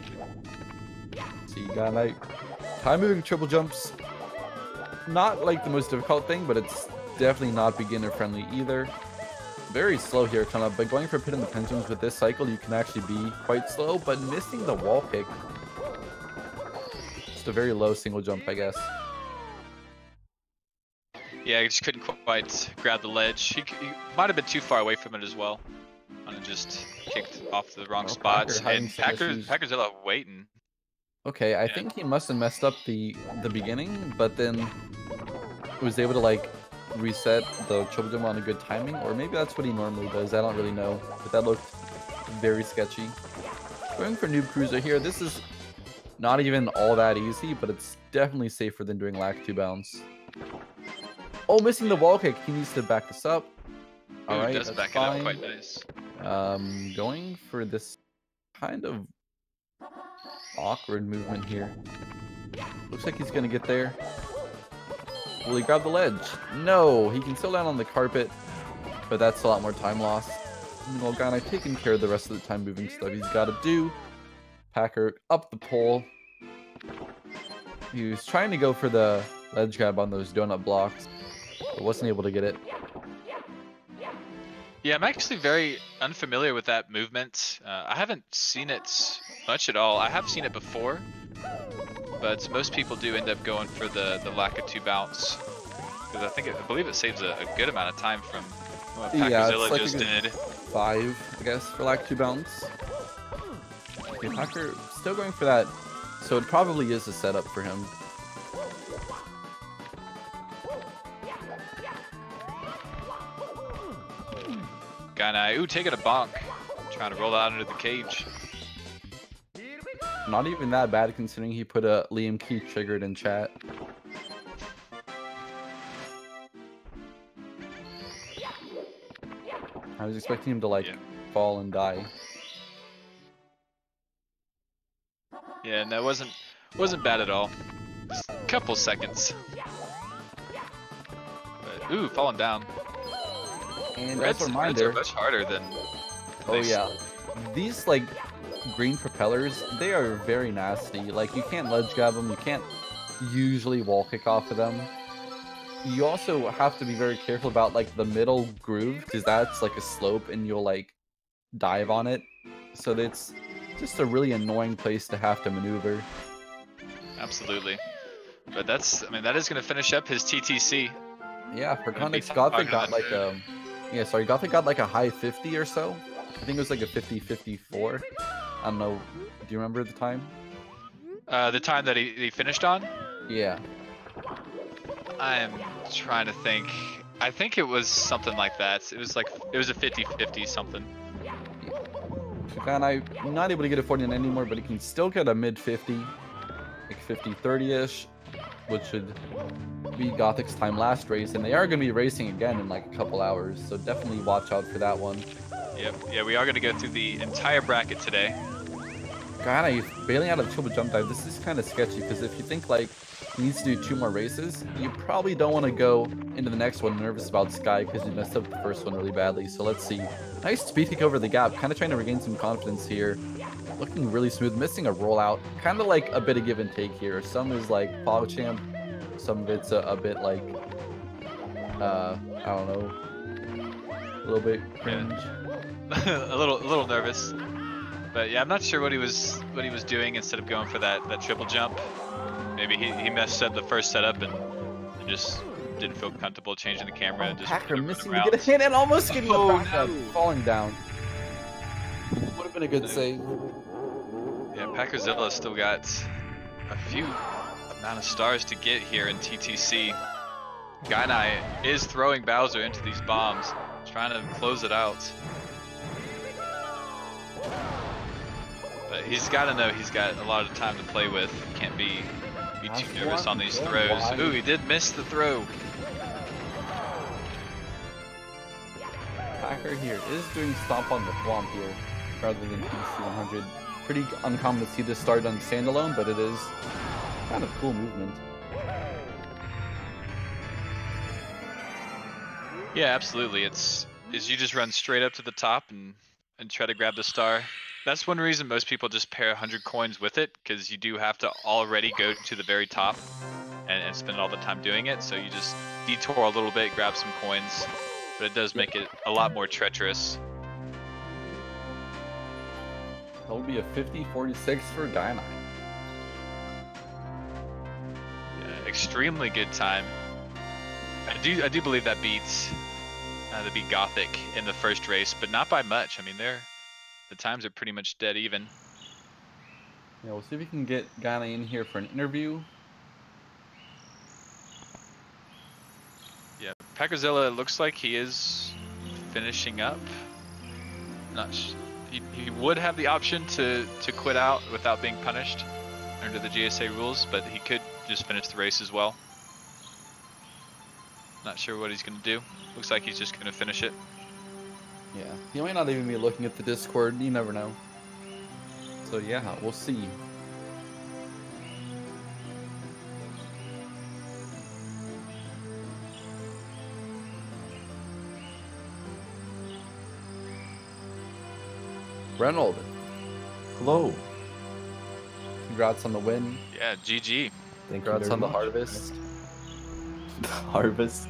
See, Gainai. Time moving triple jumps. Not like the most difficult thing, but it's definitely not beginner friendly either. Very slow here coming up, but going for pit in the pendulums with this cycle, you can actually be quite slow, but missing the wall kick. Just a very low single jump, I guess. Yeah, he just couldn't quite grab the ledge. He might have been too far away from it as well. And just kicked off the wrong spots. And Packerzilla waiting. Okay, I think he must have messed up the beginning, but then was able to like reset the triple jump on a good timing, or maybe that's what he normally does. I don't really know, but that looked very sketchy. Going for Noob Cruiser here. This is not even all that easy, but it's definitely safer than doing lag 2 bounce. Oh, missing the wall kick. He needs to back this up. All right, does back fine. it up quite nice. Going for this kind of awkward movement here. Looks like he's gonna get there. Will he grab the ledge? No, he can still land on the carpet, but that's a lot more time lost. Well, Gainai taking care of the rest of the time moving stuff he's got to do. Packer up the pole. He was trying to go for the ledge grab on those donut blocks, but wasn't able to get it. Yeah, I'm actually very unfamiliar with that movement. I haven't seen it much at all. I have seen it before, but most people do end up going for the lack of 2 bounce. Because I believe it saves a good amount of time from what packerzilla like just did. 5, I guess, for lack 2 bounce. Okay, Packer still going for that, so it probably is a setup for him. Gainai, ooh, taking a bonk. Trying to roll out into the cage. Not even that bad considering he put a Liam Key triggered in chat. I was expecting him to like fall and die. Yeah, no, wasn't bad at all. Just a couple seconds. But, ooh, falling down. And Reds, as a reminder, Reds are much harder than. Oh yeah, these like green propellers, they are very nasty. Like you can't ledge grab them, you can't usually wall kick off of them. You also have to be very careful about like the middle groove because that's like a slope and you'll like dive on it. So it's just a really annoying place to have to maneuver. Absolutely. But that's, I mean, that is going to finish up his TTC. Yeah, for context, Gothic got like Gothic got like a high 50 or so. I think it was like a 50-54. I don't know. Do you remember the time? The time that he finished on? Yeah. I'm trying to think. I think it was something like that. It was a 50-50 something. Gainai not able to get a 49 anymore, but he can still get a mid 50, like 50-30ish, which should be Gothic's time last race, and they are going to be racing again in like a couple hours, so definitely watch out for that one. Yep, yeah, we are going to go through the entire bracket today. Gainai bailing out of triple jump dive. This is kind of sketchy because if you think like he needs to do 2 more races, you probably don't want to go into the next one nervous about Sky because he messed up the first one really badly. So let's see. Nice speed kick over the gap, kind of trying to regain some confidence here. Looking really smooth, missing a rollout, kind of like a bit of give and take here. Some is like PogChamp, some of it's a bit like, I don't know, a little bit cringe. Yeah. a little nervous. But yeah, I'm not sure what he was doing instead of going for that triple jump. Maybe he messed up the first setup and just didn't feel comfortable changing the camera. And just Packer missing to get a hit and almost getting the back up, falling down. Would have been a good save. Yeah, packerzilla still got a few amount of stars to get here in TTC. Gainai is throwing Bowser into these bombs, trying to close it out. But he's got to know he's got a lot of time to play with. Can't be too nervous on these throws. Ooh, he did miss the throw. Packer here is doing stomp on the Thwomp here rather than PC 100. Pretty uncommon to see this start done standalone, but it is kind of cool movement. Yeah, absolutely. Is you just run straight up to the top and try to grab the star. That's one reason most people just pair 100 coins with it, because you do have to already go to the very top and spend all the time doing it. So you just detour a little bit, grab some coins, but it does make it a lot more treacherous. That would be a 50-46 for Gainai. Yeah, extremely good time. I do believe that beats Gothic in the first race, but not by much. I mean, the times are pretty much dead even. Yeah, we'll see if we can get Gainai in here for an interview. Yeah, packerzilla looks like he is finishing up. He would have the option to quit out without being punished under the GSA rules, but he could just finish the race as well. Not sure what he's going to do. Looks like he's just going to finish it. Yeah, he might not even be looking at the Discord. You never know. So yeah, we'll see. Reynold. Hello. Congrats on the win. Yeah, GG. Congrats on the harvest. Harvest.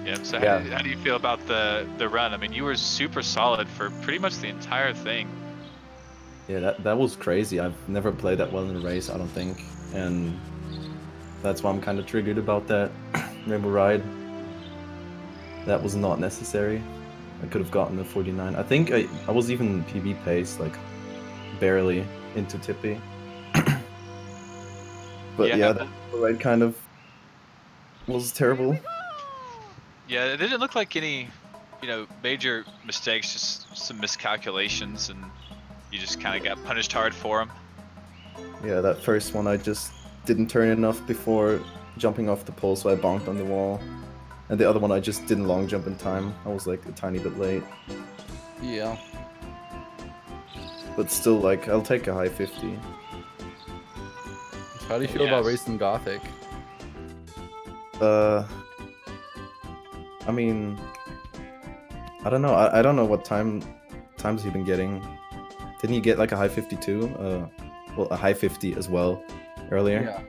Yeah, so how do you feel about the run? I mean, you were super solid for pretty much the entire thing. Yeah, that was crazy. I've never played that well in a race, I don't think, and that's why I'm kind of triggered about that Rainbow Ride. That was not necessary. I could have gotten the 49. I think I was even PB pace, like barely into Tippy. But yeah, that ride kind of was terrible. Yeah, it didn't look like any, major mistakes, just some miscalculations, and you just kind of got punished hard for them. Yeah, that first one I just didn't turn enough before jumping off the pole, so I bonked on the wall. And the other one I just didn't long jump in time. I was like a tiny bit late. Yeah. But still, like, I'll take a high 50. How do you feel about racing Gothic? I mean, I don't know. I don't know what times he's been getting. Didn't he get like a high 52? Well, a high 50 as well earlier. Yeah.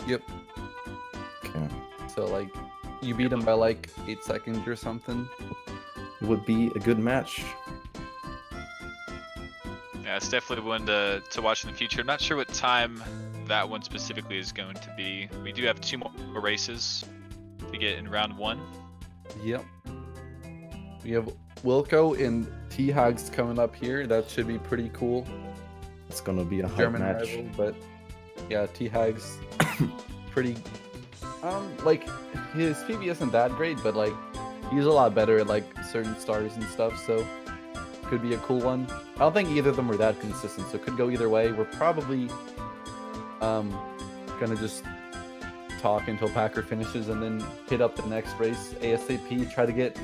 Yep. Okay. So like, you beat him by like 8 seconds or something. It would be a good match. Yeah, it's definitely one to watch in the future. I'm not sure what time that one specifically is going to be. We do have 2 more races to get in round 1. Yep. We have Wilco and T-Hags coming up here. That should be pretty cool. It's gonna be a German hard match. rival, but yeah, T-Hags pretty. Like his PB isn't that great, but like he's a lot better at like certain stars and stuff. So could be a cool one. I don't think either of them are that consistent, so it could go either way. We're probably gonna just talk until Packer finishes and then hit up the next race ASAP. Try to get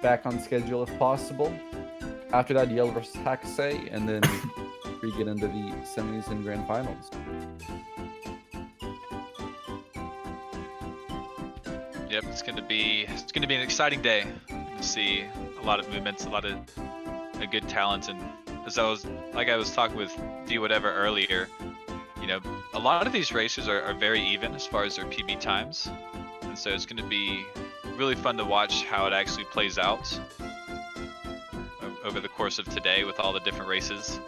back on schedule if possible. After that, Yale versus Hakusei, and then we get into the semis and grand finals. Yep, it's gonna be an exciting day to see a lot of movements, a lot of a good talent, and as I was talking with D whatever earlier, a lot of these races are very even as far as their PB times, and so it's gonna be really fun to watch how it actually plays out over the course of today with all the different races,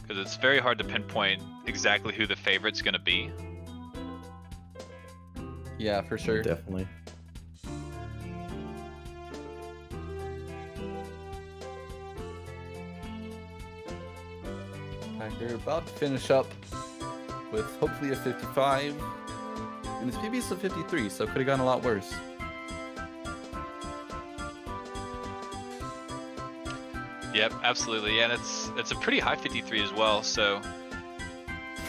because it's very hard to pinpoint exactly who the favorite's gonna be. Yeah, for sure. Definitely. Packer about to finish up with hopefully a 55. And his PB is a 53, so it could have gone a lot worse. Yep, absolutely. And it's a pretty high 53 as well, so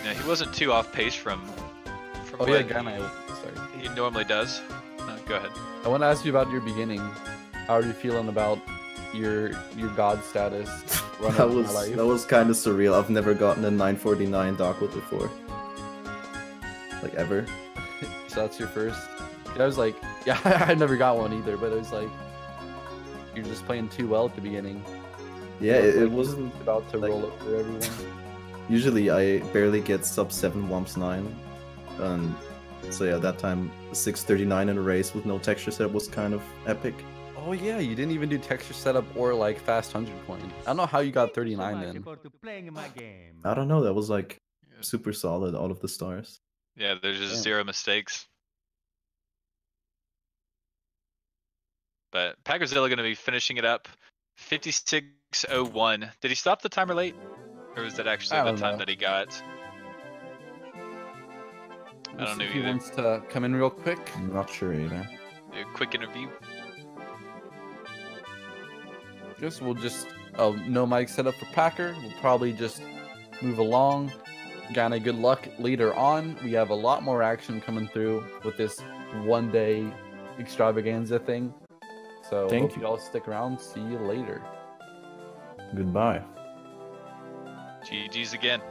he wasn't too off pace from Oh yeah, Gainai. Sorry. He normally does. No, go ahead. I want to ask you about your beginning. How are you feeling about your god status? That was kind of surreal. I've never gotten a 949 Darkwood before, like ever. So that's your first. I was like, yeah, I never got one either, but it was like you're just playing too well at the beginning. Yeah, it wasn't about to roll over everyone. Usually I barely get sub 7 Wumps 9, and so yeah, that time 639 in a race with no texture set was kind of epic. Oh yeah, you didn't even do texture setup or like fast 100 coin. I don't know how you got 39 then. I don't know, that was like super solid, all of the stars. Yeah, there's just 0 mistakes. But packerzilla going to be finishing it up 56:01. Did he stop the timer late? Or was that actually the time that he got? I don't know if he either. wants to come in real quick. I'm not sure either. Do a quick interview. Guess we'll just no mic setup for Packer. We'll probably just move along. Gainai, good luck later on. We have a lot more action coming through with this one-day extravaganza thing. So Thank hope you all stick around. See you later. Goodbye. GG's again.